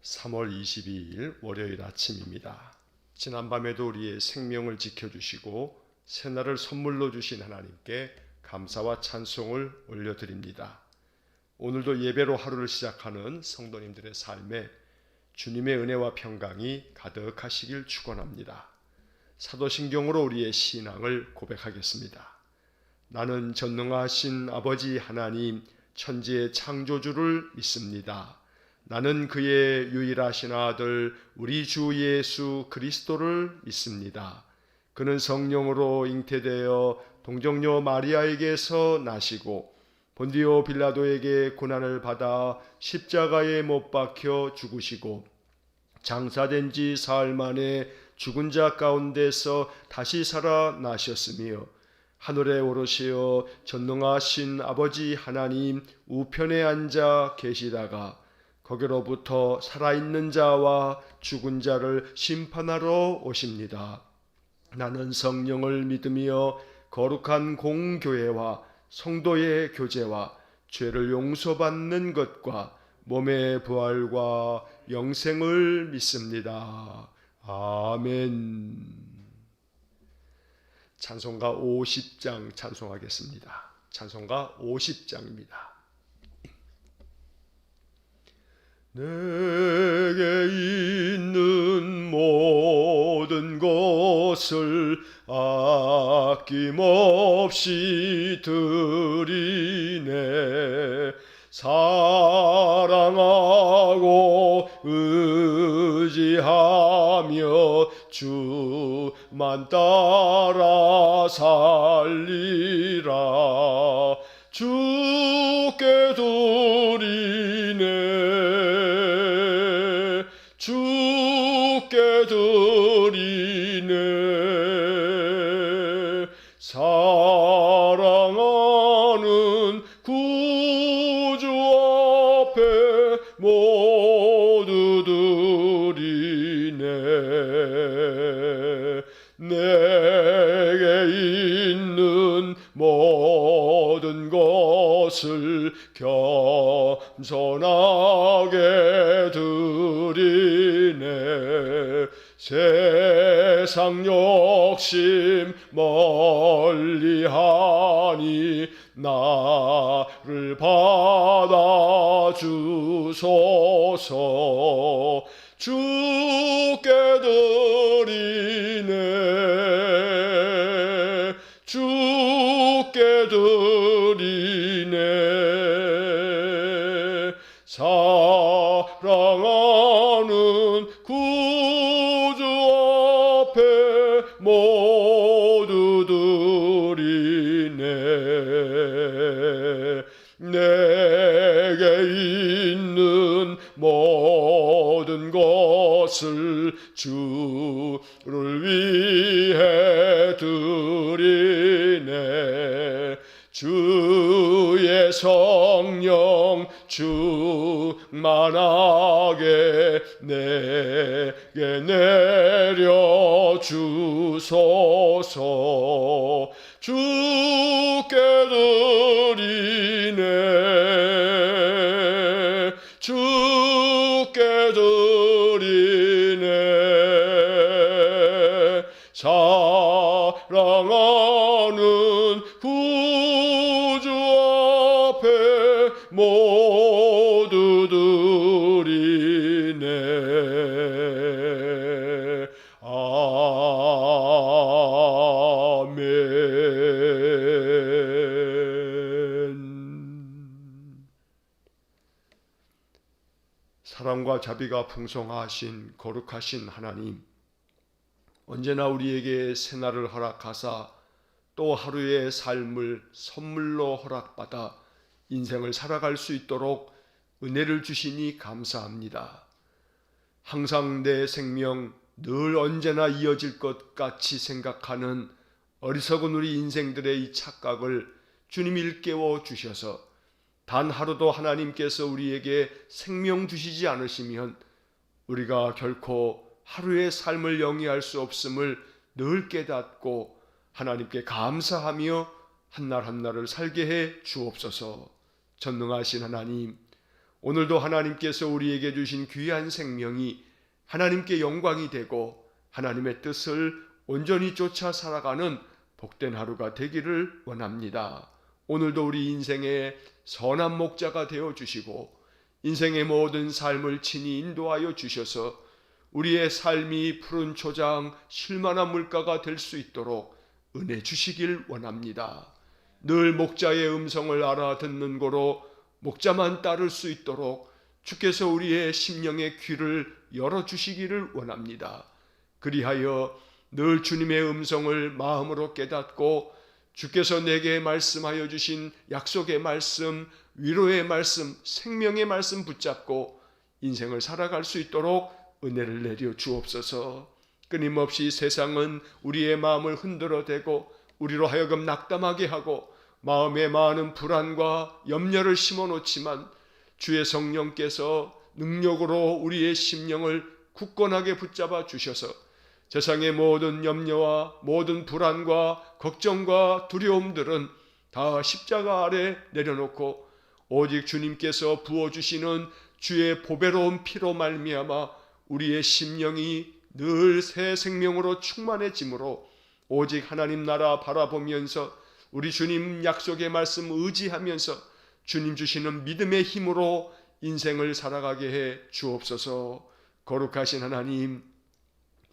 3월 22일 월요일 아침입니다. 지난밤에도 우리의 생명을 지켜주시고 새날을 선물로 주신 하나님께 감사와 찬송을 올려드립니다. 오늘도 예배로 하루를 시작하는 성도님들의 삶에 주님의 은혜와 평강이 가득하시길 축원합니다. 사도신경으로 우리의 신앙을 고백하겠습니다. 나는 전능하신 아버지 하나님 천지의 창조주를 믿습니다. 나는 그의 유일하신 아들 우리 주 예수 그리스도를 믿습니다. 그는 성령으로 잉태되어 동정녀 마리아에게서 나시고 본디오 빌라도에게 고난을 받아 십자가에 못 박혀 죽으시고 장사된 지 사흘 만에 죽은 자 가운데서 다시 살아나셨으며 하늘에 오르시어 전능하신 아버지 하나님 우편에 앉아 계시다가 거기로부터 살아있는 자와 죽은 자를 심판하러 오십니다. 나는 성령을 믿으며 거룩한 공교회와 성도의 교제와 죄를 용서받는 것과 몸의 부활과 영생을 믿습니다. 아멘. 찬송가 50장 찬송하겠습니다. 찬송가 50장입니다. 내게 있는 모든 것을 아낌없이 드리네. 사랑하고 의지하며 주만 따라 살리라. 주께 드리네. 주께 드리네. 사랑하는 구주 앞에 모두 드리네. 내게 있는 모든 것을 겸손하게 드리네. 세상 욕심 멀리하니 나를 받아주소서. 주께 드리네. 주께 드리네. 사랑하는 구주 앞에 모두 드리네. 내게 있는 모든 것을 주를 위해 드리네. 주의 성령 충만하게 내게 내려주소서. 주께 드리네. 주께 드리네. 사랑하는 구주 앞에 모두 드리네. 아멘. 사랑과 자비가 풍성하신 거룩하신 하나님, 언제나 우리에게 새날을 허락하사 또 하루의 삶을 선물로 허락받아 인생을 살아갈 수 있도록 은혜를 주시니 감사합니다. 항상 내 생명 늘 언제나 이어질 것 같이 생각하는 어리석은 우리 인생들의 이 착각을 주님이 일깨워 주셔서 단 하루도 하나님께서 우리에게 생명 주시지 않으시면 우리가 결코 하루의 삶을 영위할 수 없음을 늘 깨닫고 하나님께 감사하며 한날 한날을 살게 해 주옵소서. 전능하신 하나님, 오늘도 하나님께서 우리에게 주신 귀한 생명이 하나님께 영광이 되고 하나님의 뜻을 온전히 쫓아 살아가는 복된 하루가 되기를 원합니다. 오늘도 우리 인생의 선한 목자가 되어 주시고 인생의 모든 삶을 친히 인도하여 주셔서 우리의 삶이 푸른 초장 쉴만한 물가가 될 수 있도록 은혜 주시길 원합니다. 늘 목자의 음성을 알아듣는 고로 목자만 따를 수 있도록 주께서 우리의 심령의 귀를 열어주시기를 원합니다. 그리하여 늘 주님의 음성을 마음으로 깨닫고 주께서 내게 말씀하여 주신 약속의 말씀, 위로의 말씀, 생명의 말씀 붙잡고 인생을 살아갈 수 있도록 은혜를 내려 주옵소서. 끊임없이 세상은 우리의 마음을 흔들어대고 우리로 하여금 낙담하게 하고 마음에 많은 불안과 염려를 심어놓지만 주의 성령께서 능력으로 우리의 심령을 굳건하게 붙잡아 주셔서 세상의 모든 염려와 모든 불안과 걱정과 두려움들은 다 십자가 아래 내려놓고 오직 주님께서 부어주시는 주의 보배로운 피로 말미암아 우리의 심령이 늘 새 생명으로 충만해지므로 오직 하나님 나라 바라보면서 우리 주님 약속의 말씀 의지하면서 주님 주시는 믿음의 힘으로 인생을 살아가게 해 주옵소서. 거룩하신 하나님,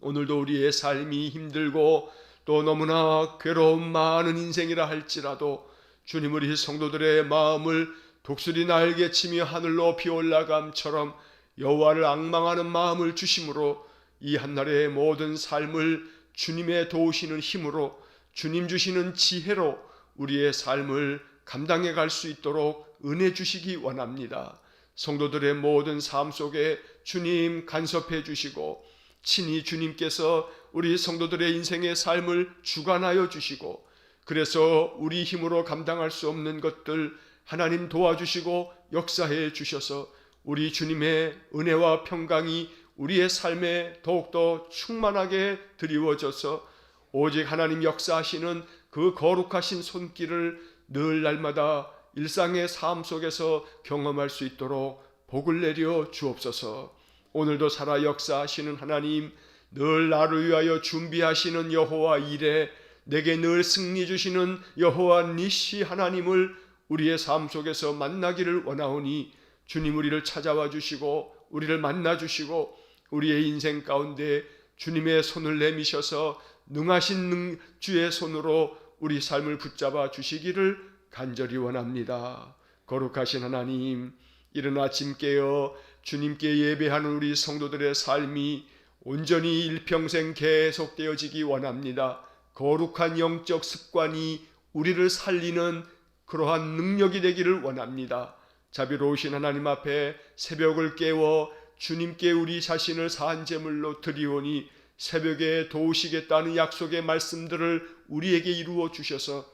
오늘도 우리의 삶이 힘들고 또 너무나 괴로운 많은 인생이라 할지라도 주님 우리 성도들의 마음을 독수리 날개치며 하늘로 피올라감처럼 여호와를 앙망하는 마음을 주심으로 이 한날의 모든 삶을 주님의 도우시는 힘으로 주님 주시는 지혜로 우리의 삶을 감당해 갈 수 있도록 은혜 주시기 원합니다. 성도들의 모든 삶 속에 주님 간섭해 주시고 친히 주님께서 우리 성도들의 인생의 삶을 주관하여 주시고 그래서 우리 힘으로 감당할 수 없는 것들 하나님 도와주시고 역사해 주셔서 우리 주님의 은혜와 평강이 우리의 삶에 더욱더 충만하게 드리워져서 오직 하나님 역사하시는 그 거룩하신 손길을 늘 날마다 일상의 삶 속에서 경험할 수 있도록 복을 내려 주옵소서. 오늘도 살아 역사하시는 하나님, 늘 나를 위하여 준비하시는 여호와 이레, 내게 늘 승리 주시는 여호와 니시 하나님을 우리의 삶 속에서 만나기를 원하오니 주님 우리를 찾아와 주시고 우리를 만나 주시고 우리의 인생 가운데 주님의 손을 내미셔서 능하신 주의 손으로 우리 삶을 붙잡아 주시기를 간절히 원합니다. 거룩하신 하나님, 이른 아침 깨어 주님께 예배하는 우리 성도들의 삶이 온전히 일평생 계속되어지기 원합니다. 거룩한 영적 습관이 우리를 살리는 그러한 능력이 되기를 원합니다. 자비로우신 하나님 앞에 새벽을 깨워 주님께 우리 자신을 산제물로 드리오니 새벽에 도우시겠다는 약속의 말씀들을 우리에게 이루어 주셔서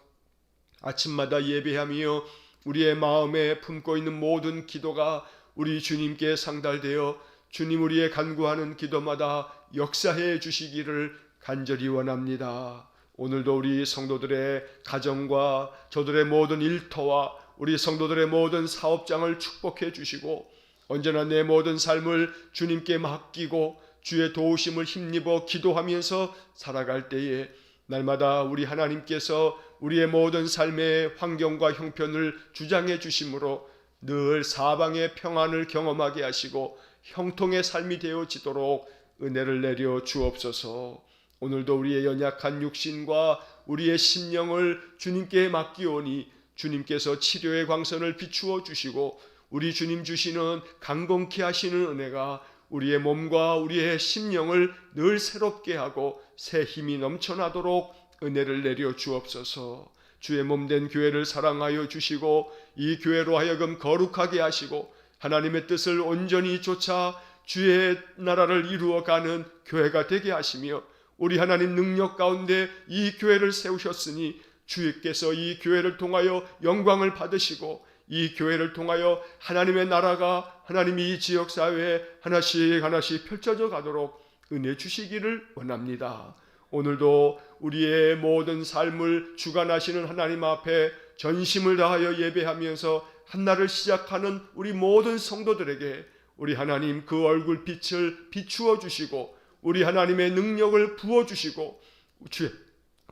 아침마다 예배하며 우리의 마음에 품고 있는 모든 기도가 우리 주님께 상달되어 주님 우리의 간구하는 기도마다 역사해 주시기를 간절히 원합니다. 오늘도 우리 성도들의 가정과 저들의 모든 일터와 우리 성도들의 모든 사업장을 축복해 주시고 언제나 내 모든 삶을 주님께 맡기고 주의 도우심을 힘입어 기도하면서 살아갈 때에 날마다 우리 하나님께서 우리의 모든 삶의 환경과 형편을 주장해 주심으로 늘 사방의 평안을 경험하게 하시고 형통의 삶이 되어지도록 은혜를 내려 주옵소서. 오늘도 우리의 연약한 육신과 우리의 심령을 주님께 맡기오니 주님께서 치료의 광선을 비추어 주시고 우리 주님 주시는 강건케 하시는 은혜가 우리의 몸과 우리의 심령을 늘 새롭게 하고 새 힘이 넘쳐나도록 은혜를 내려 주옵소서. 주의 몸된 교회를 사랑하여 주시고 이 교회로 하여금 거룩하게 하시고 하나님의 뜻을 온전히 쫓아 주의 나라를 이루어가는 교회가 되게 하시며 우리 하나님 능력 가운데 이 교회를 세우셨으니 주께서 이 교회를 통하여 영광을 받으시고 이 교회를 통하여 하나님의 나라가 하나님이 이 지역사회에 하나씩 펼쳐져 가도록 은혜 주시기를 원합니다. 오늘도 우리의 모든 삶을 주관하시는 하나님 앞에 전심을 다하여 예배하면서 한날을 시작하는 우리 모든 성도들에게 우리 하나님 그 얼굴빛을 비추어 주시고 우리 하나님의 능력을 부어 주시고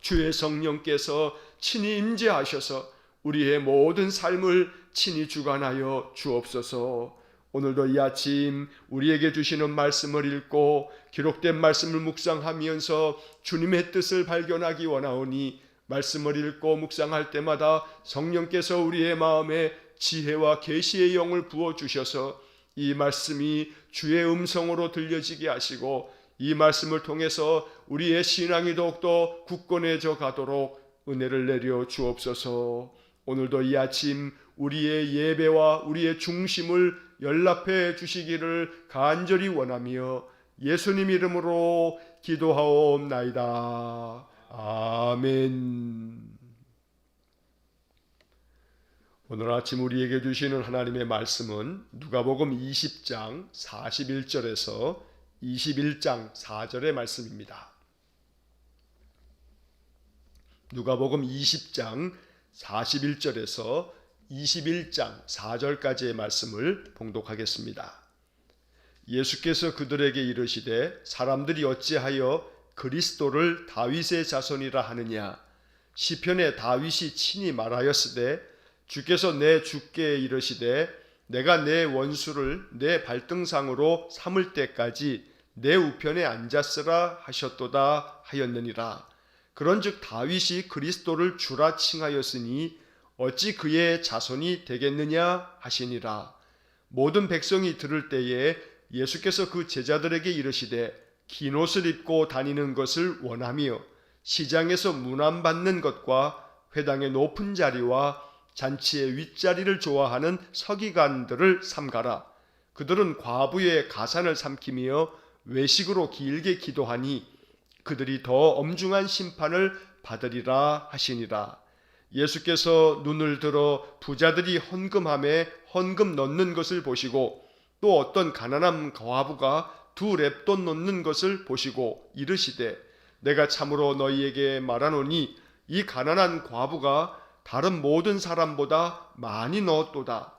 주의 성령께서 친히 임재하셔서 우리의 모든 삶을 친히 주관하여 주옵소서. 오늘도 이 아침 우리에게 주시는 말씀을 읽고 기록된 말씀을 묵상하면서 주님의 뜻을 발견하기 원하오니 말씀을 읽고 묵상할 때마다 성령께서 우리의 마음에 지혜와 계시의 영을 부어 주셔서 이 말씀이 주의 음성으로 들려지게 하시고 이 말씀을 통해서 우리의 신앙이 더욱더 굳건해져 가도록 은혜를 내려 주옵소서. 오늘도 이 아침 우리의 예배와 우리의 중심을 연락해 주시기를 간절히 원하며 예수님 이름으로 기도하옵나이다. 아멘. 오늘 아침 우리에게 주시는 하나님의 말씀은 누가복음 20장 41절에서 21장 4절의 말씀입니다. 누가복음 20장 41절에서 21장 4절까지의 말씀을 봉독하겠습니다. 예수께서 그들에게 이르시되 사람들이 어찌하여 그리스도를 다윗의 자손이라 하느냐. 시편에 다윗이 친히 말하였으되 주께서 내 주께 이르시되 내가 내 원수를 내 발등상으로 삼을 때까지 내 우편에 앉았으라 하셨도다 하였느니라. 그런즉 다윗이 그리스도를 주라 칭하였으니 어찌 그의 자손이 되겠느냐 하시니라. 모든 백성이 들을 때에 예수께서 그 제자들에게 이르시되 긴 옷을 입고 다니는 것을 원하며 시장에서 문안받는 것과 회당의 높은 자리와 잔치의 윗자리를 좋아하는 서기관들을 삼가라. 그들은 과부의 가산을 삼키며 외식으로 길게 기도하니 그들이 더 엄중한 심판을 받으리라 하시니라. 예수께서 눈을 들어 부자들이 헌금함에 헌금 넣는 것을 보시고 또 어떤 가난한 과부가 2렙돈 넣는 것을 보시고 이르시되 내가 참으로 너희에게 말하노니 이 가난한 과부가 다른 모든 사람보다 많이 넣었도다.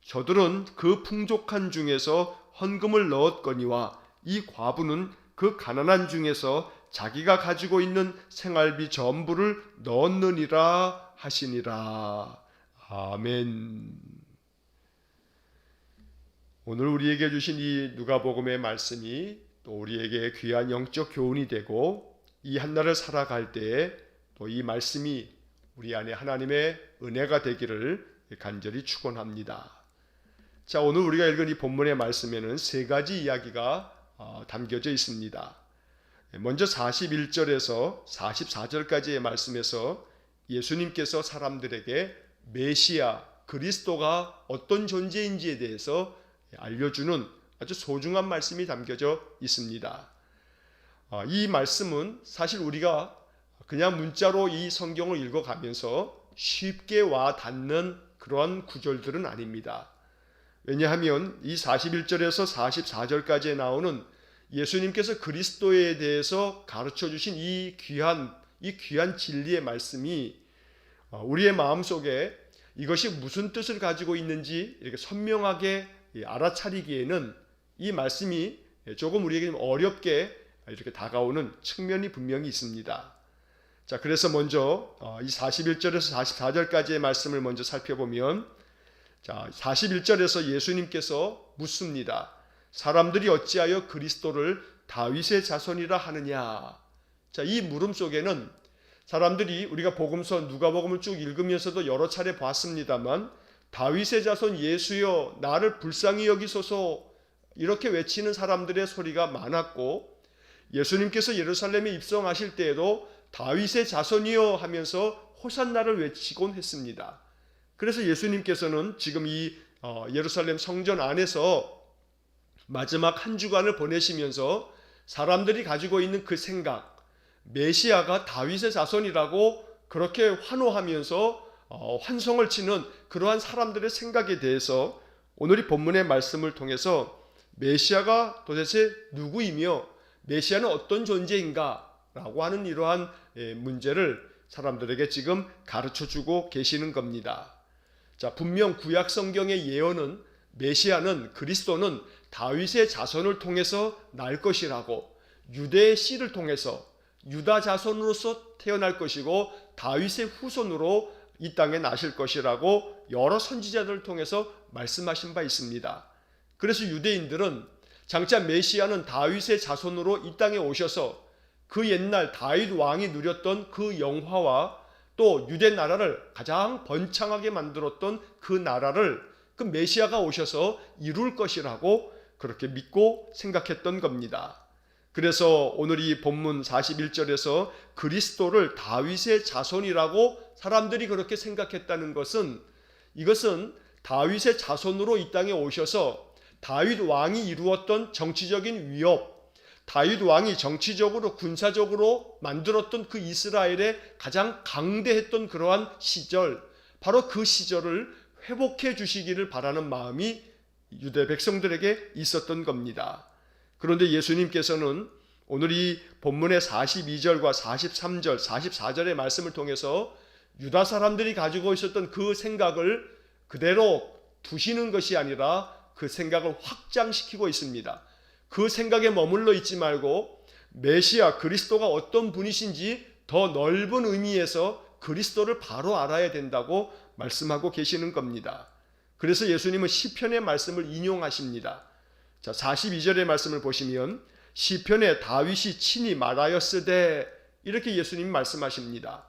저들은 그 풍족한 중에서 헌금을 넣었거니와 이 과부는 그 가난한 중에서 자기가 가지고 있는 생활비 전부를 넣었느니라 하시니라. 아멘. 오늘 우리에게 주신 이 누가복음의 말씀이 또 우리에게 귀한 영적 교훈이 되고 이 한날을 살아갈 때에 또 이 말씀이 우리 안에 하나님의 은혜가 되기를 간절히 축원합니다. 자, 오늘 우리가 읽은 이 본문의 말씀에는 3가지 이야기가 담겨져 있습니다. 먼저 41절에서 44절까지의 말씀에서 예수님께서 사람들에게 메시아, 그리스도가 어떤 존재인지에 대해서 알려주는 아주 소중한 말씀이 담겨져 있습니다. 이 말씀은 사실 우리가 그냥 문자로 이 성경을 읽어가면서 쉽게 와 닿는 그런 구절들은 아닙니다. 왜냐하면 이 41절에서 44절까지에 나오는 예수님께서 그리스도에 대해서 가르쳐 주신 이 귀한 진리의 말씀이 우리의 마음속에 이것이 무슨 뜻을 가지고 있는지 이렇게 선명하게 알아차리기에는 이 말씀이 조금 우리에게 좀 어렵게 이렇게 다가오는 측면이 분명히 있습니다. 자, 그래서 먼저 이 41절에서 44절까지의 말씀을 먼저 살펴보면, 자, 41절에서 예수님께서 묻습니다. 사람들이 어찌하여 그리스도를 다윗의 자손이라 하느냐. 자, 이 물음 속에는 사람들이 우리가 복음서 누가복음을 쭉 읽으면서도 여러 차례 봤습니다만 다윗의 자손 예수여 나를 불쌍히 여기소서 이렇게 외치는 사람들의 소리가 많았고, 예수님께서 예루살렘에 입성하실 때에도 다윗의 자손이여 하면서 호산나를 외치곤 했습니다. 그래서 예수님께서는 지금 이 예루살렘 성전 안에서 마지막 한 주간을 보내시면서 사람들이 가지고 있는 그 생각, 메시아가 다윗의 자손이라고 그렇게 환호하면서 환성을 치는 그러한 사람들의 생각에 대해서 오늘 이 본문의 말씀을 통해서 메시아가 도대체 누구이며 메시아는 어떤 존재인가 라고 하는 이러한 문제를 사람들에게 지금 가르쳐주고 계시는 겁니다. 자, 분명 구약 성경의 예언은 메시아는 그리스도는 다윗의 자손을 통해서 날 것이라고, 유대의 씨를 통해서 유다 자손으로서 태어날 것이고 다윗의 후손으로 이 땅에 나실 것이라고 여러 선지자들을 통해서 말씀하신 바 있습니다. 그래서 유대인들은 장차 메시아는 다윗의 자손으로 이 땅에 오셔서 그 옛날 다윗 왕이 누렸던 그 영화와 또 유대 나라를 가장 번창하게 만들었던 그 나라를 그 메시아가 오셔서 이룰 것이라고 그렇게 믿고 생각했던 겁니다. 그래서 오늘 이 본문 41절에서 그리스도를 다윗의 자손이라고 사람들이 그렇게 생각했다는 것은, 이것은 다윗의 자손으로 이 땅에 오셔서 다윗 왕이 이루었던 정치적인 위협, 다윗 왕이 정치적으로 군사적으로 만들었던 그 이스라엘의 가장 강대했던 그러한 시절, 바로 그 시절을 회복해 주시기를 바라는 마음이 유대 백성들에게 있었던 겁니다. 그런데 예수님께서는 오늘 이 본문의 42절과 43절, 44절의 말씀을 통해서 유다 사람들이 가지고 있었던 그 생각을 그대로 두시는 것이 아니라 그 생각을 확장시키고 있습니다. 그 생각에 머물러 있지 말고 메시아 그리스도가 어떤 분이신지 더 넓은 의미에서 그리스도를 바로 알아야 된다고 말씀하고 계시는 겁니다. 그래서 예수님은 시편의 말씀을 인용하십니다. 자, 42절의 말씀을 보시면 시편에 다윗이 친히 말하였으되, 이렇게 예수님이 말씀하십니다.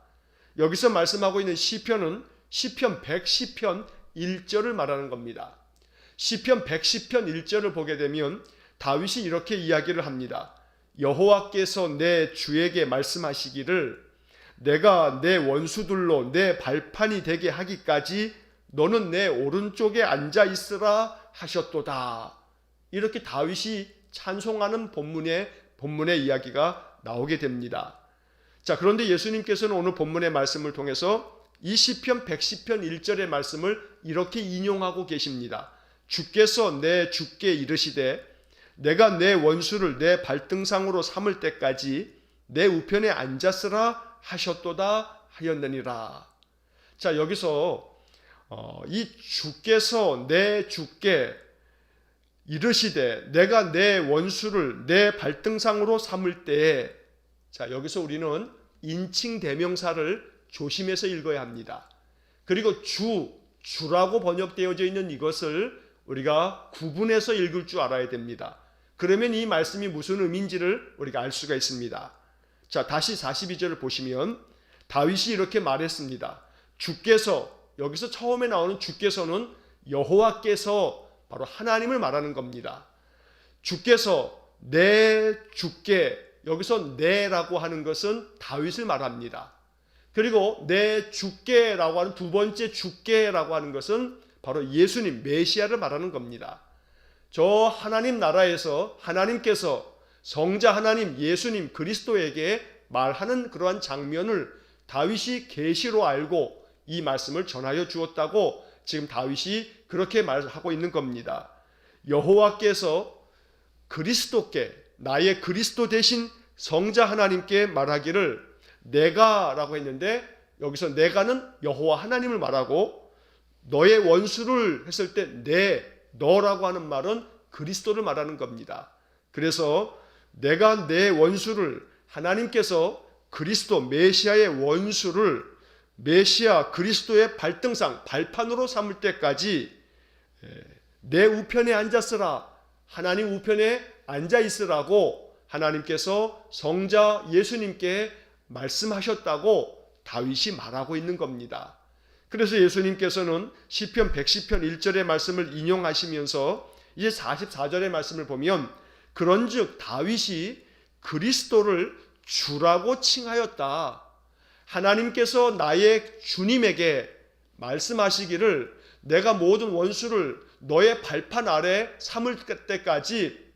여기서 말씀하고 있는 시편은 시편 110편 1절을 말하는 겁니다. 시편 110편 1절을 보게 되면 다윗이 이렇게 이야기를 합니다. 여호와께서 내 주에게 말씀하시기를 내가 내 원수들로 내 발판이 되게 하기까지 너는 내 오른쪽에 앉아 있으라 하셨도다. 이렇게 다윗이 찬송하는 본문의 이야기가 나오게 됩니다. 자, 그런데 예수님께서는 오늘 본문의 말씀을 통해서 이 시편 110편 1절의 말씀을 이렇게 인용하고 계십니다. 주께서 내 주께 이르시되 내가 내 원수를 내 발등상으로 삼을 때까지 내 우편에 앉았으라 하셨도다 하였느니라. 자, 여기서 이 주께서 내 주께 이르시되 내가 내 원수를 내 발등상으로 삼을 때에, 자, 여기서 우리는 인칭 대명사를 조심해서 읽어야 합니다. 그리고 주라고 번역되어져 있는 이것을 우리가 구분해서 읽을 줄 알아야 됩니다. 그러면 이 말씀이 무슨 의미인지를 우리가 알 수가 있습니다. 자, 다시 42절을 보시면 다윗이 이렇게 말했습니다. 주께서, 여기서 처음에 나오는 주께서는 여호와께서 바로 하나님을 말하는 겁니다. 주께서 내 주께, 여기서 내라고 하는 것은 다윗을 말합니다. 그리고 내 주께라고 하는 두 번째 주께라고 하는 것은 바로 예수님, 메시아를 말하는 겁니다. 저 하나님 나라에서 하나님께서 성자 하나님 예수님 그리스도에게 말하는 그러한 장면을 다윗이 계시로 알고 이 말씀을 전하여 주었다고 지금 다윗이 그렇게 말하고 있는 겁니다. 여호와께서 그리스도께, 나의 그리스도 대신 성자 하나님께 말하기를 내가라고 했는데, 여기서 내가는 여호와 하나님을 말하고 너의 원수를 했을 때 너라고 하는 말은 그리스도를 말하는 겁니다. 그래서 내가 내 원수를, 하나님께서 그리스도 메시아의 원수를 메시아 그리스도의 발등상, 발판으로 삼을 때까지 내 우편에 앉았으라, 하나님 우편에 앉아 있으라고 하나님께서 성자 예수님께 말씀하셨다고 다윗이 말하고 있는 겁니다. 그래서 예수님께서는 시편 110편 1절의 말씀을 인용하시면서 이제 44절의 말씀을 보면 그런즉 다윗이 그리스도를 주라고 칭하였다. 하나님께서 나의 주님에게 말씀하시기를 내가 모든 원수를 너의 발판 아래 삼을 때까지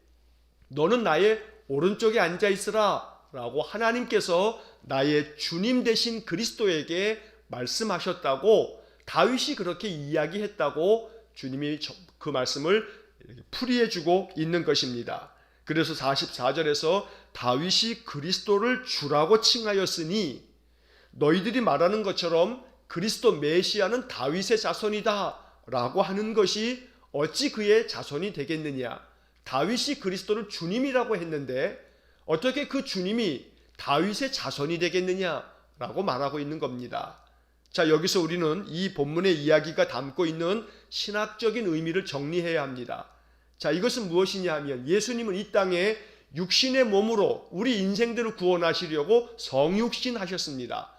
너는 나의 오른쪽에 앉아 있으라 라고 하나님께서 나의 주님 되신 그리스도에게 말씀하셨다고 다윗이 그렇게 이야기했다고 주님이 그 말씀을 풀이해 주고 있는 것입니다. 그래서 44절에서 다윗이 그리스도를 주라고 칭하였으니 너희들이 말하는 것처럼 그리스도 메시아는 다윗의 자손이다 라고 하는 것이 어찌 그의 자손이 되겠느냐. 다윗이 그리스도를 주님이라고 했는데 어떻게 그 주님이 다윗의 자손이 되겠느냐라고 말하고 있는 겁니다. 자, 여기서 우리는 이 본문의 이야기가 담고 있는 신학적인 의미를 정리해야 합니다. 자, 이것은 무엇이냐 하면 예수님은 이 땅에 육신의 몸으로 우리 인생들을 구원하시려고 성육신하셨습니다.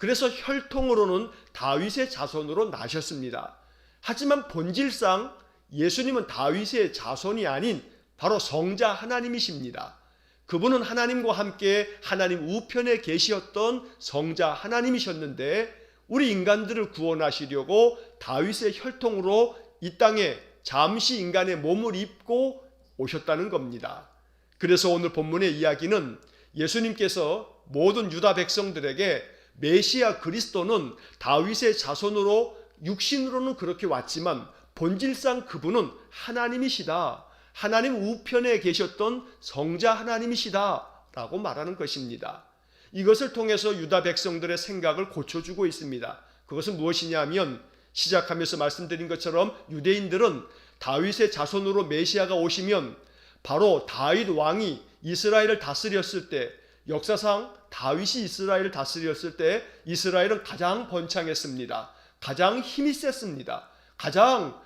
그래서 혈통으로는 다윗의 자손으로 나셨습니다. 하지만 본질상 예수님은 다윗의 자손이 아닌 바로 성자 하나님이십니다. 그분은 하나님과 함께 하나님 우편에 계시었던 성자 하나님이셨는데 우리 인간들을 구원하시려고 다윗의 혈통으로 이 땅에 잠시 인간의 몸을 입고 오셨다는 겁니다. 그래서 오늘 본문의 이야기는 예수님께서 모든 유다 백성들에게 메시아 그리스도는 다윗의 자손으로 육신으로는 그렇게 왔지만 본질상 그분은 하나님이시다. 하나님 우편에 계셨던 성자 하나님이시다 라고 말하는 것입니다. 이것을 통해서 유다 백성들의 생각을 고쳐주고 있습니다. 그것은 무엇이냐 하면 시작하면서 말씀드린 것처럼 유대인들은 다윗의 자손으로 메시아가 오시면 바로 다윗 왕이 이스라엘을 다스렸을 때, 역사상 다윗이 이스라엘을 다스렸을 때 이스라엘은 가장 번창했습니다. 가장 힘이 셌습니다. 가장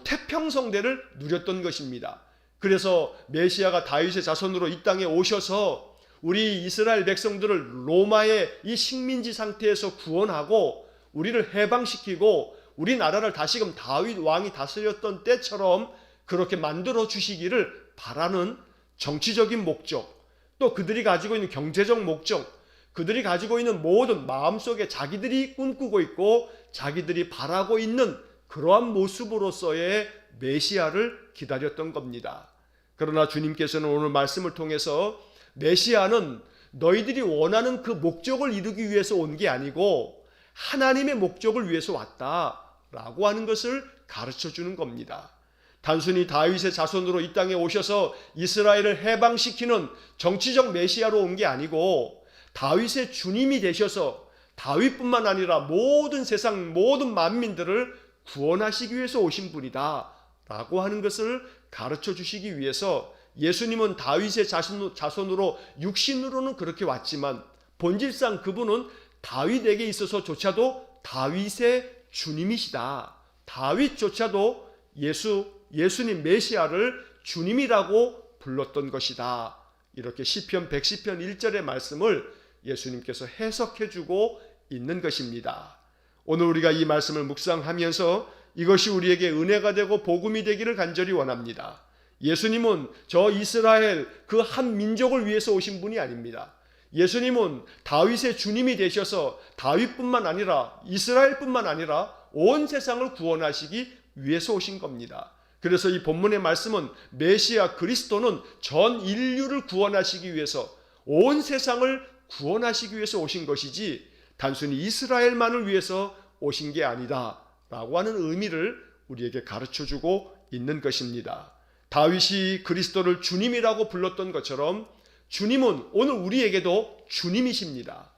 태평성대를 누렸던 것입니다. 그래서 메시아가 다윗의 자손으로 이 땅에 오셔서 우리 이스라엘 백성들을 로마의 이 식민지 상태에서 구원하고 우리를 해방시키고 우리나라를 다시금 다윗 왕이 다스렸던 때처럼 그렇게 만들어 주시기를 바라는 정치적인 목적, 또 그들이 가지고 있는 경제적 목적, 그들이 가지고 있는 모든 마음속에 자기들이 꿈꾸고 있고 자기들이 바라고 있는 그러한 모습으로서의 메시아를 기다렸던 겁니다. 그러나 주님께서는 오늘 말씀을 통해서 메시아는 너희들이 원하는 그 목적을 이루기 위해서 온 게 아니고 하나님의 목적을 위해서 왔다라고 하는 것을 가르쳐 주는 겁니다. 단순히 다윗의 자손으로 이 땅에 오셔서 이스라엘을 해방시키는 정치적 메시아로 온 게 아니고 다윗의 주님이 되셔서 다윗뿐만 아니라 모든 세상 모든 만민들을 구원하시기 위해서 오신 분이다 라고 하는 것을 가르쳐 주시기 위해서 예수님은 다윗의 자손으로 육신으로는 그렇게 왔지만 본질상 그분은 다윗에게 있어서조차도 다윗의 주님이시다. 다윗조차도 예수님 메시아를 주님이라고 불렀던 것이다. 이렇게 시편 110편 1절의 말씀을 예수님께서 해석해 주고 있는 것입니다. 오늘 우리가 이 말씀을 묵상하면서 이것이 우리에게 은혜가 되고 복음이 되기를 간절히 원합니다. 예수님은 저 이스라엘 그 한 민족을 위해서 오신 분이 아닙니다. 예수님은 다윗의 주님이 되셔서 다윗뿐만 아니라 이스라엘뿐만 아니라 온 세상을 구원하시기 위해서 오신 겁니다. 그래서 이 본문의 말씀은 메시아 그리스도는 전 인류를 구원하시기 위해서 온 세상을 구원하시기 위해서 오신 것이지 단순히 이스라엘만을 위해서 오신 게 아니다 라고 하는 의미를 우리에게 가르쳐주고 있는 것입니다. 다윗이 그리스도를 주님이라고 불렀던 것처럼 주님은 오늘 우리에게도 주님이십니다.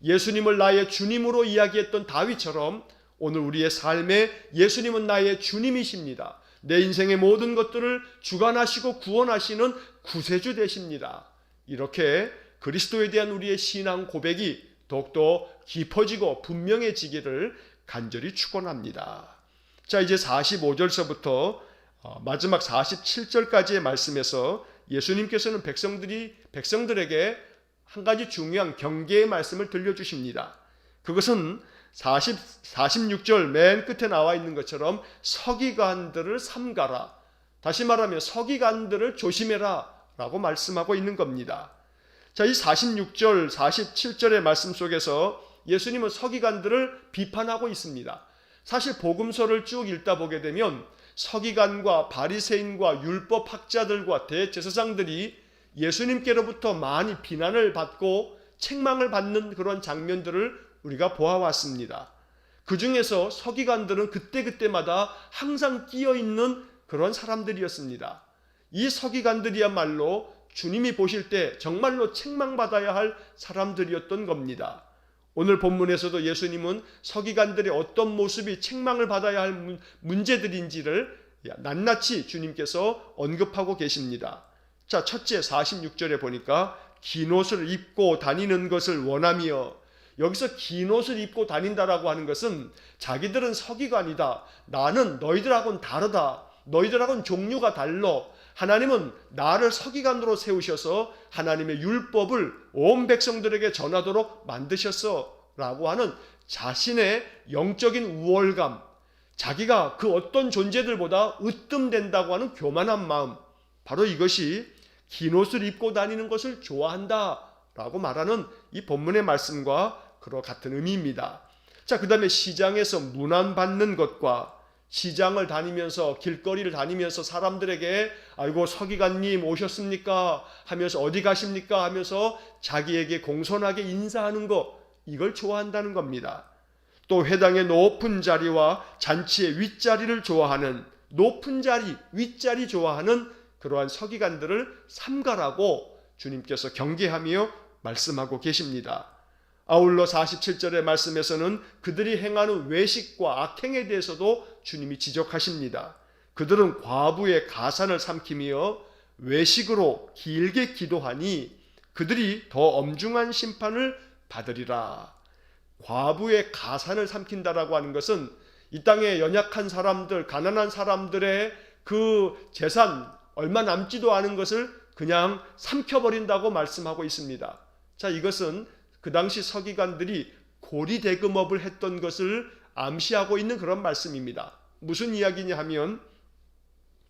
예수님을 나의 주님으로 이야기했던 다윗처럼 오늘 우리의 삶에 예수님은 나의 주님이십니다. 내 인생의 모든 것들을 주관하시고 구원하시는 구세주 되십니다. 이렇게 그리스도에 대한 우리의 신앙 고백이 더욱더 깊어지고 분명해지기를 간절히 축원합니다. 자, 이제 45절서부터 마지막 47절까지의 말씀에서 예수님께서는 백성들에게 한 가지 중요한 경계의 말씀을 들려주십니다. 그것은 46절 맨 끝에 나와 있는 것처럼 서기관들을 삼가라. 다시 말하면 서기관들을 조심해라 라고 말씀하고 있는 겁니다. 자, 이 46절, 47절의 말씀 속에서 예수님은 서기관들을 비판하고 있습니다. 사실 복음서를 쭉 읽다 보게 되면 서기관과 바리새인과 율법학자들과 대제사장들이 예수님께로부터 많이 비난을 받고 책망을 받는 그런 장면들을 우리가 보아왔습니다. 그 중에서 서기관들은 그때그때마다 항상 끼어있는 그런 사람들이었습니다. 이 서기관들이야말로 주님이 보실 때 정말로 책망받아야 할 사람들이었던 겁니다. 오늘 본문에서도 예수님은 서기관들의 어떤 모습이 책망을 받아야 할 문제들인지를 낱낱이 주님께서 언급하고 계십니다. 자, 첫째 46절에 보니까 긴 옷을 입고 다니는 것을 원하며, 여기서 긴 옷을 입고 다닌다라고 하는 것은 자기들은 서기관이다, 나는 너희들하고는 다르다, 너희들하고는 종류가 달라, 하나님은 나를 서기관으로 세우셔서 하나님의 율법을 온 백성들에게 전하도록 만드셨어 라고 하는 자신의 영적인 우월감, 자기가 그 어떤 존재들보다 으뜸된다고 하는 교만한 마음, 바로 이것이 긴 옷을 입고 다니는 것을 좋아한다 라고 말하는 이 본문의 말씀과 그와 같은 의미입니다. 자, 그 다음에 시장에서 문안받는 것과, 시장을 다니면서, 길거리를 다니면서 사람들에게 아이고 서기관님 오셨습니까 하면서, 어디 가십니까 하면서 자기에게 공손하게 인사하는 것, 이걸 좋아한다는 겁니다. 또 회당의 높은 자리와 잔치의 윗자리를 좋아하는, 높은 자리, 윗자리 좋아하는 그러한 서기관들을 삼가라고 주님께서 경계하며 말씀하고 계십니다. 아울러 47절의 말씀에서는 그들이 행하는 외식과 악행에 대해서도 주님이 지적하십니다. 그들은 과부의 가산을 삼키며 외식으로 길게 기도하니 그들이 더 엄중한 심판을 받으리라. 과부의 가산을 삼킨다라고 하는 것은 이 땅에 연약한 사람들, 가난한 사람들의 그 재산 얼마 남지도 않은 것을 그냥 삼켜버린다고 말씀하고 있습니다. 자, 이것은 그 당시 서기관들이 고리대금업을 했던 것을 암시하고 있는 그런 말씀입니다. 무슨 이야기냐 하면,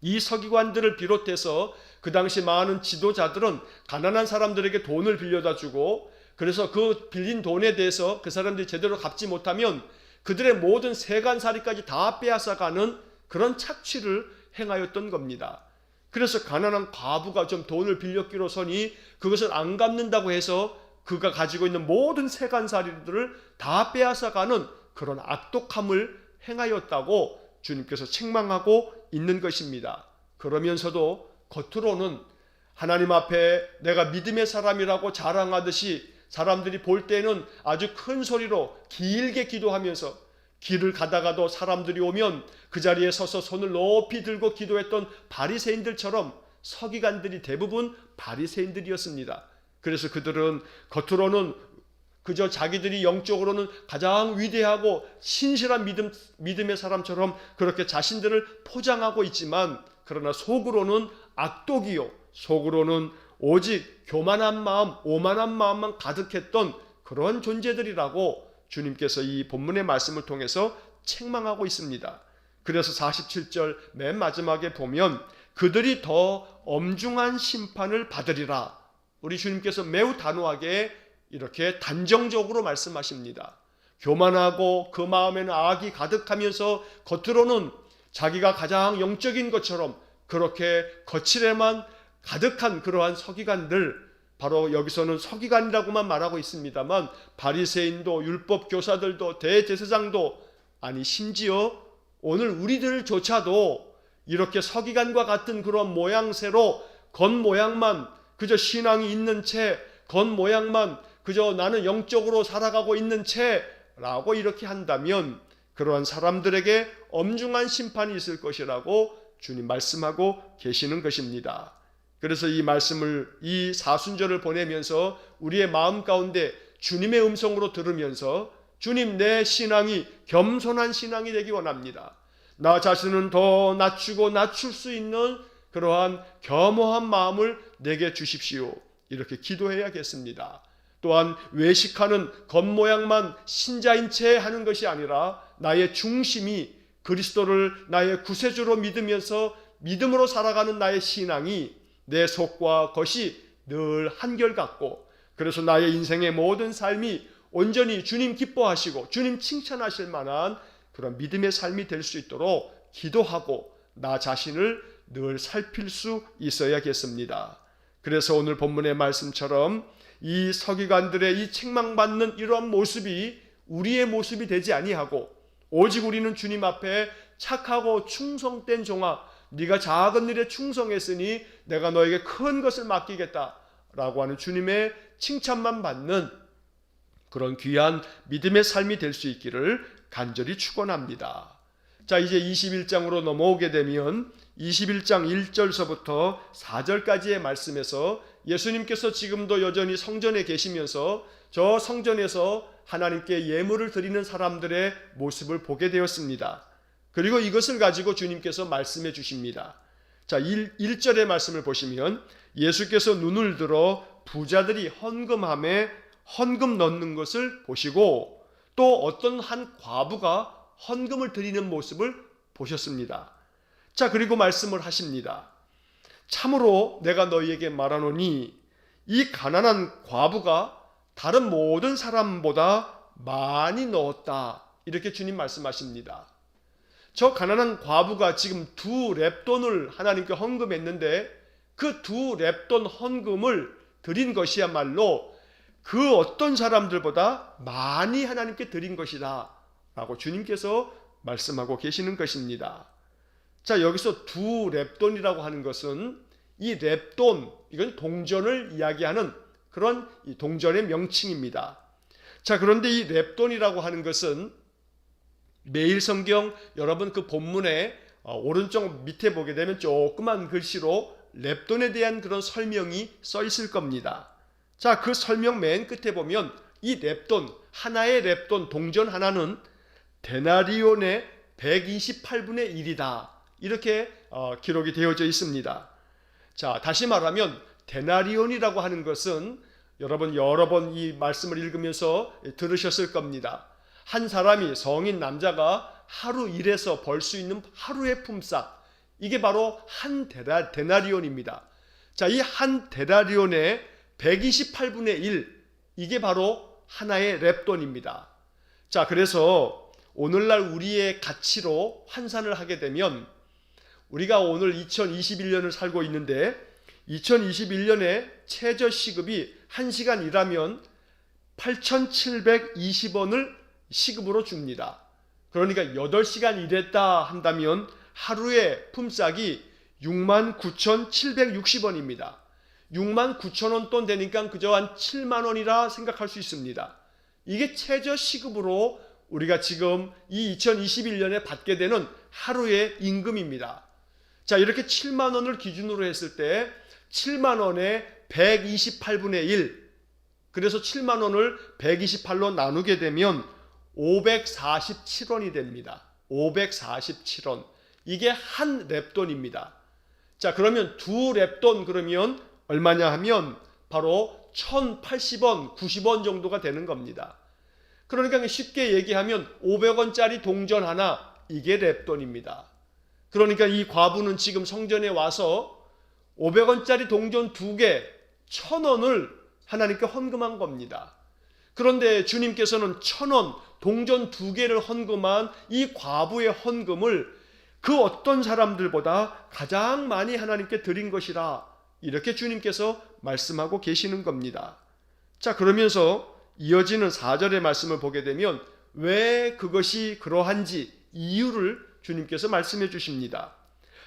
이 서기관들을 비롯해서 그 당시 많은 지도자들은 가난한 사람들에게 돈을 빌려다 주고, 그래서 그 빌린 돈에 대해서 그 사람들이 제대로 갚지 못하면 그들의 모든 세간살이까지 다 빼앗아가는 그런 착취를 행하였던 겁니다. 그래서 가난한 과부가 좀 돈을 빌렸기로서니 그것을 안 갚는다고 해서 그가 가지고 있는 모든 세간살이들을 다 빼앗아가는 그런 악독함을 행하였다고 주님께서 책망하고 있는 것입니다. 그러면서도 겉으로는 하나님 앞에 내가 믿음의 사람이라고 자랑하듯이 사람들이 볼 때는 아주 큰 소리로 길게 기도하면서, 길을 가다가도 사람들이 오면 그 자리에 서서 손을 높이 들고 기도했던 바리새인들처럼 서기관들이 대부분 바리새인들이었습니다. 그래서 그들은 겉으로는 그저 자기들이 영적으로는 가장 위대하고 신실한 믿음의 사람처럼 그렇게 자신들을 포장하고 있지만, 그러나 속으로는 악독이요, 속으로는 오직 교만한 마음, 오만한 마음만 가득했던 그런 존재들이라고 주님께서 이 본문의 말씀을 통해서 책망하고 있습니다. 그래서 47절 맨 마지막에 보면 그들이 더 엄중한 심판을 받으리라. 우리 주님께서 매우 단호하게 이렇게 단정적으로 말씀하십니다. 교만하고 그 마음에는 악이 가득하면서 겉으로는 자기가 가장 영적인 것처럼 그렇게 거칠에만 가득한 그러한 서기관들, 바로 여기서는 서기관이라고만 말하고 있습니다만 바리새인도 율법 교사들도 대제사장도, 아니 심지어 오늘 우리들조차도 이렇게 서기관과 같은 그런 모양새로 겉모양만 그저 신앙이 있는 채, 겉모양만 그저 나는 영적으로 살아가고 있는 채라고 이렇게 한다면 그러한 사람들에게 엄중한 심판이 있을 것이라고 주님 말씀하고 계시는 것입니다. 그래서 이 말씀을, 이 사순절을 보내면서 우리의 마음 가운데 주님의 음성으로 들으면서 주님, 내 신앙이 겸손한 신앙이 되기 원합니다. 나 자신은 더 낮추고 낮출 수 있는 그러한 겸허한 마음을 내게 주십시오. 이렇게 기도해야겠습니다. 또한 외식하는 겉모양만 신자인 채 하는 것이 아니라 나의 중심이 그리스도를 나의 구세주로 믿으면서 믿음으로 살아가는 나의 신앙이 내 속과 겉이 늘 한결같고, 그래서 나의 인생의 모든 삶이 온전히 주님 기뻐하시고 주님 칭찬하실 만한 그런 믿음의 삶이 될 수 있도록 기도하고 나 자신을 늘 살필 수 있어야겠습니다. 그래서 오늘 본문의 말씀처럼 이 서기관들의 이 책망받는 이러한 모습이 우리의 모습이 되지 아니하고, 오직 우리는 주님 앞에 착하고 충성된 종아, 네가 작은 일에 충성했으니 내가 너에게 큰 것을 맡기겠다 라고 하는 주님의 칭찬만 받는 그런 귀한 믿음의 삶이 될 수 있기를 간절히 축원합니다. 자, 이제 21장으로 넘어오게 되면 21장 1절서부터 4절까지의 말씀에서 예수님께서 지금도 여전히 성전에 계시면서 저 성전에서 하나님께 예물을 드리는 사람들의 모습을 보게 되었습니다. 그리고 이것을 가지고 주님께서 말씀해 주십니다. 자, 1절의 말씀을 보시면 예수께서 눈을 들어 부자들이 헌금함에 헌금 넣는 것을 보시고 또 어떤 한 과부가 헌금을 드리는 모습을 보셨습니다. 자, 그리고 말씀을 하십니다. 참으로 내가 너희에게 말하노니 이 가난한 과부가 다른 모든 사람보다 많이 넣었다. 이렇게 주님 말씀하십니다. 저 가난한 과부가 지금 2렙돈을 하나님께 헌금했는데 그 2렙돈 헌금을 드린 것이야말로 그 어떤 사람들보다 많이 하나님께 드린 것이다 라고 주님께서 말씀하고 계시는 것입니다. 자, 여기서 2렙돈이라고 하는 것은 이 렙돈, 이건 동전을 이야기하는 그런 이 동전의 명칭입니다. 자, 그런데 이 렙돈이라고 하는 것은 매일 성경 여러분 그 본문에 오른쪽 밑에 보게 되면 조그만 글씨로 렙돈에 대한 그런 설명이 써 있을 겁니다. 자, 그 설명 맨 끝에 보면 이 렙돈, 하나의 렙돈 동전 하나는 데나리온의 128분의 1이다. 이렇게 기록이 되어져 있습니다. 자, 다시 말하면 데나리온이라고 하는 것은 여러분 여러 번 이 말씀을 읽으면서 들으셨을 겁니다. 한 사람이 성인 남자가 하루 일해서 벌 수 있는 하루의 품삯, 이게 바로 한 데나리온입니다. 자, 이 한 데나리온의 128분의 1, 이게 바로 하나의 렙돈입니다. 자, 그래서 오늘날 우리의 가치로 환산을 하게 되면 우리가 오늘 2021년을 살고 있는데 2021년에 최저 시급이 1시간 일하면 8,720원을 시급으로 줍니다. 그러니까 8시간 일했다 한다면 하루의 품삯이 69,760원입니다. 69,000원 돈 되니까 그저 한 7만 원이라 생각할 수 있습니다. 이게 최저 시급으로 우리가 지금 이 2021년에 받게 되는 하루의 임금입니다. 자, 이렇게 7만 원을 기준으로 했을 때 7만 원에 128분의 1, 그래서 7만 원을 128로 나누게 되면 547원이 됩니다. 547원. 이게 한 렙돈입니다. 자, 그러면 2렙돈 그러면 얼마냐 하면 바로 1,080원, 90원 정도가 되는 겁니다. 그러니까 쉽게 얘기하면 500원짜리 동전 하나, 이게 렙돈입니다. 그러니까 이 과부는 지금 성전에 와서 500원짜리 동전 2개, 1,000원을 하나님께 헌금한 겁니다. 그런데 주님께서는 1,000원, 동전 2개를 헌금한 이 과부의 헌금을 그 어떤 사람들보다 가장 많이 하나님께 드린 것이라, 이렇게 주님께서 말씀하고 계시는 겁니다. 자, 그러면서 이어지는 4절의 말씀을 보게 되면 왜 그것이 그러한지 이유를 주님께서 말씀해 주십니다.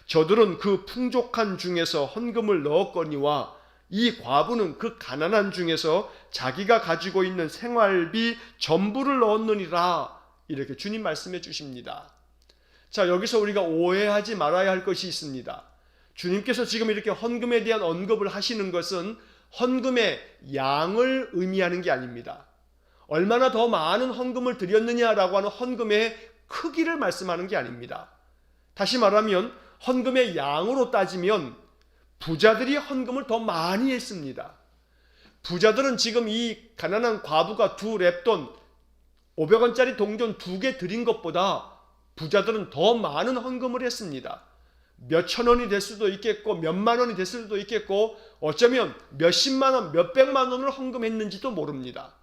저들은 그 풍족한 중에서 헌금을 넣었거니와 이 과부는 그 가난한 중에서 자기가 가지고 있는 생활비 전부를 넣었느니라, 이렇게 주님 말씀해 주십니다. 자, 여기서 우리가 오해하지 말아야 할 것이 있습니다. 주님께서 지금 이렇게 헌금에 대한 언급을 하시는 것은 헌금의 양을 의미하는 게 아닙니다. 얼마나 더 많은 헌금을 드렸느냐라고 하는 헌금의 크기를 말씀하는 게 아닙니다. 다시 말하면 헌금의 양으로 따지면 부자들이 헌금을 더 많이 했습니다. 부자들은 지금 이 가난한 과부가 2렙돈 500원짜리 동전 2개 드린 것보다 부자들은 더 많은 헌금을 했습니다. 몇천 원이 될 수도 있겠고 몇만 원이 됐을 수도 있겠고 어쩌면 몇십만 원, 몇백만 원을 헌금했는지도 모릅니다.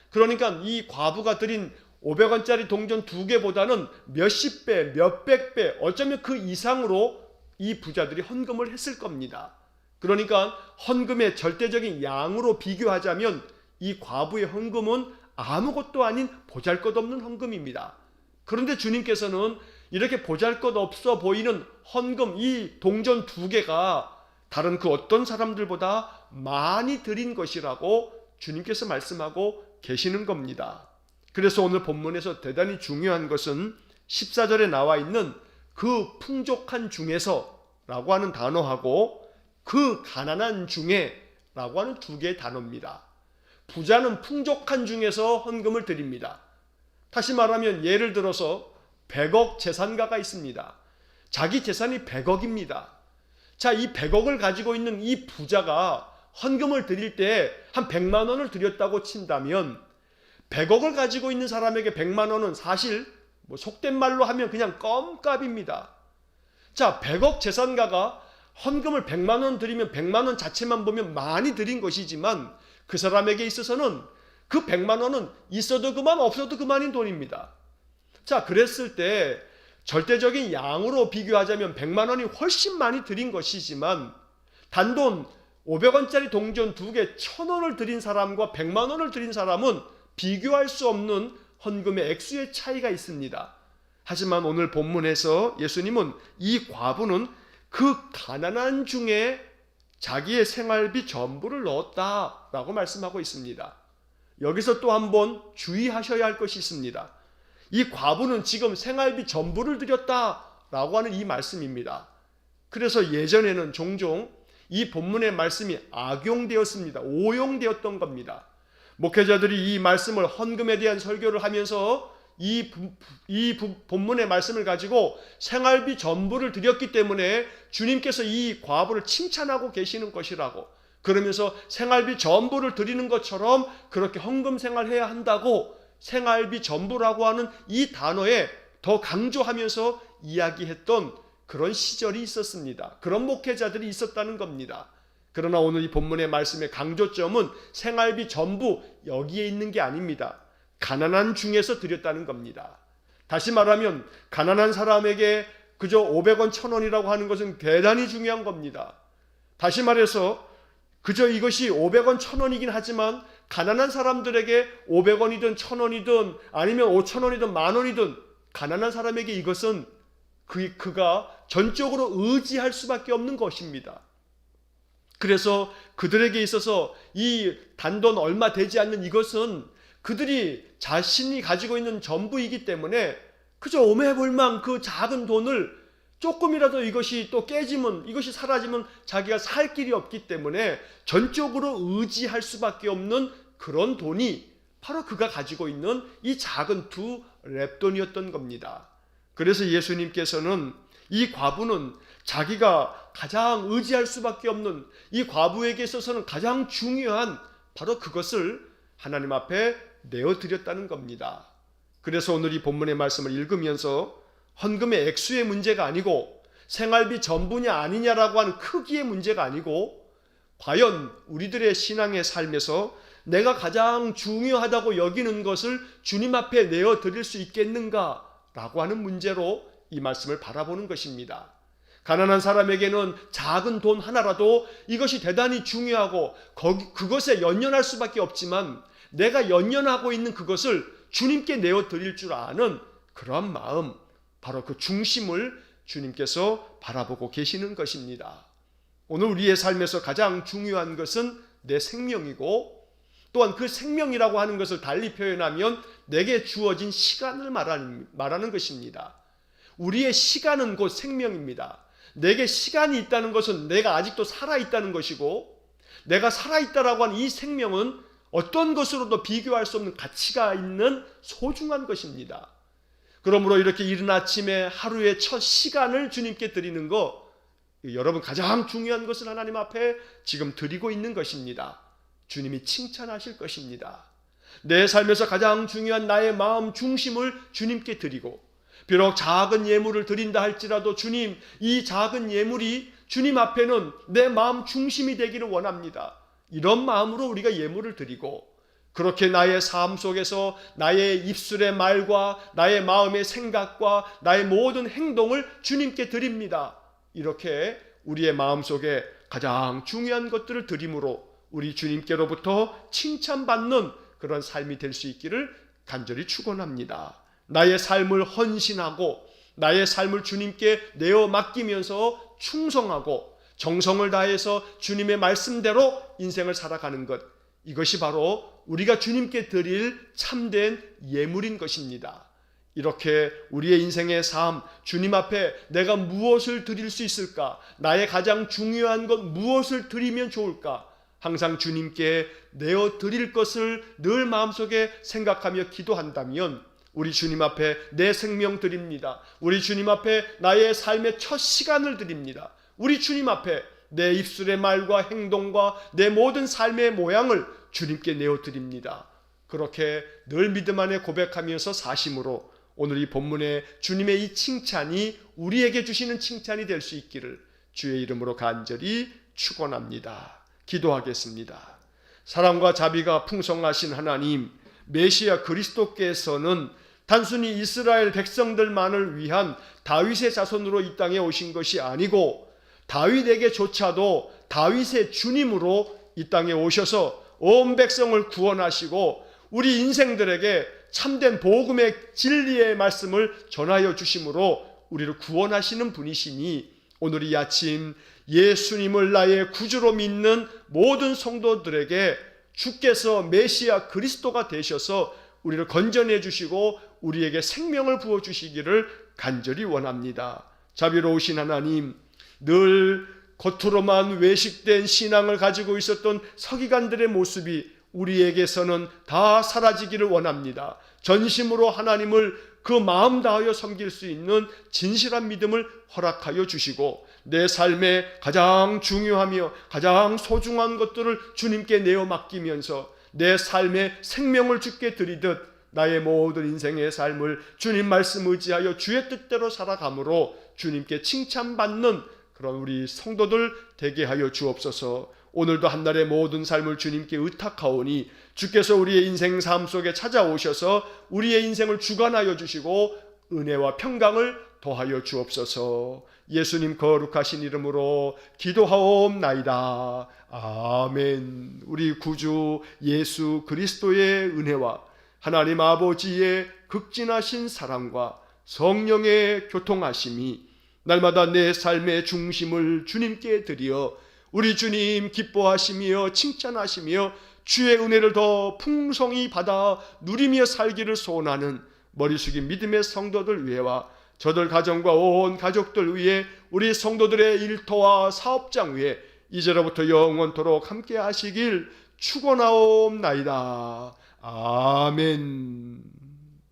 그러니까 이 과부가 드린 500원짜리 동전 2개보다는 몇십 배, 몇백 배, 어쩌면 그 이상으로 이 부자들이 헌금을 했을 겁니다. 그러니까 헌금의 절대적인 양으로 비교하자면 이 과부의 헌금은 아무것도 아닌 보잘것없는 헌금입니다. 그런데 주님께서는 이렇게 보잘것없어 보이는 헌금, 이 동전 2개가 다른 그 어떤 사람들보다 많이 드린 것이라고 주님께서 말씀하고 계시는 겁니다. 그래서 오늘 본문에서 대단히 중요한 것은 14절에 나와 있는 그 풍족한 중에서 라고 하는 단어하고 그 가난한 중에 라고 하는 두 개의 단어입니다. 부자는 풍족한 중에서 헌금을 드립니다. 다시 말하면 예를 들어서 100억 재산가가 있습니다. 자기 재산이 100억입니다. 자, 이 100억을 가지고 있는 이 부자가 헌금을 드릴 때 한 100만 원을 드렸다고 친다면 100억을 가지고 있는 사람에게 100만 원은 사실 속된 말로 하면 그냥 껌값입니다. 자, 100억 재산가가 헌금을 100만 원 드리면 100만 원 자체만 보면 많이 드린 것이지만 그 사람에게 있어서는 그 100만 원은 있어도 그만 없어도 그만인 돈입니다. 자, 그랬을 때 절대적인 양으로 비교하자면 100만 원이 훨씬 많이 드린 것이지만 단돈 500원짜리 동전 2개 1000원을 드린 사람과 100만 원을 드린 사람은 비교할 수 없는 헌금의 액수의 차이가 있습니다. 하지만 오늘 본문에서 예수님은 이 과부는 그 가난한 중에 자기의 생활비 전부를 넣었다라고 말씀하고 있습니다. 여기서 또 한번 주의하셔야 할 것이 있습니다. 이 과부는 지금 생활비 전부를 드렸다라고 하는 이 말씀입니다. 그래서 예전에는 종종 이 본문의 말씀이 악용되었습니다. 오용되었던 겁니다. 목회자들이 이 말씀을 헌금에 대한 설교를 하면서 이 본문의 말씀을 가지고 생활비 전부를 드렸기 때문에 주님께서 이 과부를 칭찬하고 계시는 것이라고, 그러면서 생활비 전부를 드리는 것처럼 그렇게 헌금 생활해야 한다고 생활비 전부라고 하는 이 단어에 더 강조하면서 이야기했던 그런 시절이 있었습니다. 그런 목회자들이 있었다는 겁니다. 그러나 오늘 이 본문의 말씀의 강조점은 생활비 전부 여기에 있는 게 아닙니다. 가난한 중에서 드렸다는 겁니다. 다시 말하면 가난한 사람에게 그저 500원 1000원이라고 하는 것은 대단히 중요한 겁니다. 다시 말해서 그저 이것이 500원 1000원이긴 하지만 가난한 사람들에게 500원이든 1000원이든 아니면 5000원이든 만원이든 가난한 사람에게 이것은 그가 전적으로 의지할 수밖에 없는 것입니다. 그래서 그들에게 있어서 이 단돈 얼마 되지 않는 이것은 그들이 자신이 가지고 있는 전부이기 때문에 그저 오매볼망 그 작은 돈을 조금이라도 이것이 또 깨지면, 이것이 사라지면 자기가 살 길이 없기 때문에 전적으로 의지할 수밖에 없는 그런 돈이 바로 그가 가지고 있는 이 작은 두 랩돈이었던 겁니다. 그래서 예수님께서는 이 과부는 자기가 가장 의지할 수밖에 없는, 이 과부에게 있어서는 가장 중요한 바로 그것을 하나님 앞에 내어드렸다는 겁니다. 그래서 오늘 이 본문의 말씀을 읽으면서 헌금의 액수의 문제가 아니고 생활비 전부냐 아니냐라고 하는 크기의 문제가 아니고 과연 우리들의 신앙의 삶에서 내가 가장 중요하다고 여기는 것을 주님 앞에 내어드릴 수 있겠는가 라고 하는 문제로 이 말씀을 바라보는 것입니다. 가난한 사람에게는 작은 돈 하나라도 이것이 대단히 중요하고 그것에 연연할 수밖에 없지만 내가 연연하고 있는 그것을 주님께 내어드릴 줄 아는 그러한 마음, 바로 그 중심을 주님께서 바라보고 계시는 것입니다. 오늘 우리의 삶에서 가장 중요한 것은 내 생명이고 또한 그 생명이라고 하는 것을 달리 표현하면 내게 주어진 시간을 말하는 것입니다. 우리의 시간은 곧 생명입니다. 내게 시간이 있다는 것은 내가 아직도 살아있다는 것이고 내가 살아있다라고 하는 이 생명은 어떤 것으로도 비교할 수 없는 가치가 있는 소중한 것입니다. 그러므로 이렇게 이른 아침에 하루의 첫 시간을 주님께 드리는 거, 여러분 가장 중요한 것을 하나님 앞에 지금 드리고 있는 것입니다. 주님이 칭찬하실 것입니다. 내 삶에서 가장 중요한 나의 마음 중심을 주님께 드리고 비록 작은 예물을 드린다 할지라도 주님, 이 작은 예물이 주님 앞에는 내 마음 중심이 되기를 원합니다. 이런 마음으로 우리가 예물을 드리고 그렇게 나의 삶 속에서 나의 입술의 말과 나의 마음의 생각과 나의 모든 행동을 주님께 드립니다. 이렇게 우리의 마음속에 가장 중요한 것들을 드림으로 우리 주님께로부터 칭찬받는 그런 삶이 될 수 있기를 간절히 축원합니다. 나의 삶을 헌신하고 나의 삶을 주님께 내어 맡기면서 충성하고 정성을 다해서 주님의 말씀대로 인생을 살아가는 것, 이것이 바로 우리가 주님께 드릴 참된 예물인 것입니다. 이렇게 우리의 인생의 삶, 주님 앞에 내가 무엇을 드릴 수 있을까? 나의 가장 중요한 것 무엇을 드리면 좋을까? 항상 주님께 내어 드릴 것을 늘 마음속에 생각하며 기도한다면 우리 주님 앞에 내 생명 드립니다. 우리 주님 앞에 나의 삶의 첫 시간을 드립니다. 우리 주님 앞에 내 입술의 말과 행동과 내 모든 삶의 모양을 주님께 내어 드립니다. 그렇게 늘 믿음 안에 고백하면서 사심으로 오늘 이 본문의 주님의 이 칭찬이 우리에게 주시는 칭찬이 될 수 있기를 주의 이름으로 간절히 축원합니다. 기도하겠습니다. 사랑과 자비가 풍성하신 하나님, 메시아 그리스도께서는 단순히 이스라엘 백성들만을 위한 다윗의 자손으로 이 땅에 오신 것이 아니고 다윗에게조차도 다윗의 주님으로 이 땅에 오셔서 온 백성을 구원하시고 우리 인생들에게 참된 복음의 진리의 말씀을 전하여 주심으로 우리를 구원하시는 분이시니 오늘 이 아침 예수님을 나의 구주로 믿는 모든 성도들에게 주께서 메시아 그리스도가 되셔서 우리를 건져내 주시고 우리에게 생명을 부어 주시기를 간절히 원합니다. 자비로우신 하나님, 늘 겉으로만 외식된 신앙을 가지고 있었던 서기관들의 모습이 우리에게서는 다 사라지기를 원합니다. 전심으로 하나님을 그 마음 다하여 섬길 수 있는 진실한 믿음을 허락하여 주시고 내 삶에 가장 중요하며 가장 소중한 것들을 주님께 내어 맡기면서 내 삶의 생명을 주께 드리듯 나의 모든 인생의 삶을 주님 말씀 의지하여 주의 뜻대로 살아감으로 주님께 칭찬받는 그런 우리 성도들 되게 하여 주옵소서. 오늘도 한날의 모든 삶을 주님께 의탁하오니 주께서 우리의 인생 삶 속에 찾아오셔서 우리의 인생을 주관하여 주시고 은혜와 평강을 더하여 주옵소서. 예수님 거룩하신 이름으로 기도하옵나이다. 아멘. 우리 구주 예수 그리스도의 은혜와 하나님 아버지의 극진하신 사랑과 성령의 교통하심이 날마다 내 삶의 중심을 주님께 드려 우리 주님 기뻐하시며 칭찬하시며 주의 은혜를 더 풍성히 받아 누리며 살기를 소원하는 머리 숙인 믿음의 성도들 위에와 저들 가정과 온 가족들 위에 우리 성도들의 일터와 사업장 위에 이제로부터 영원토록 함께 하시길 축원하옵나이다. 아멘.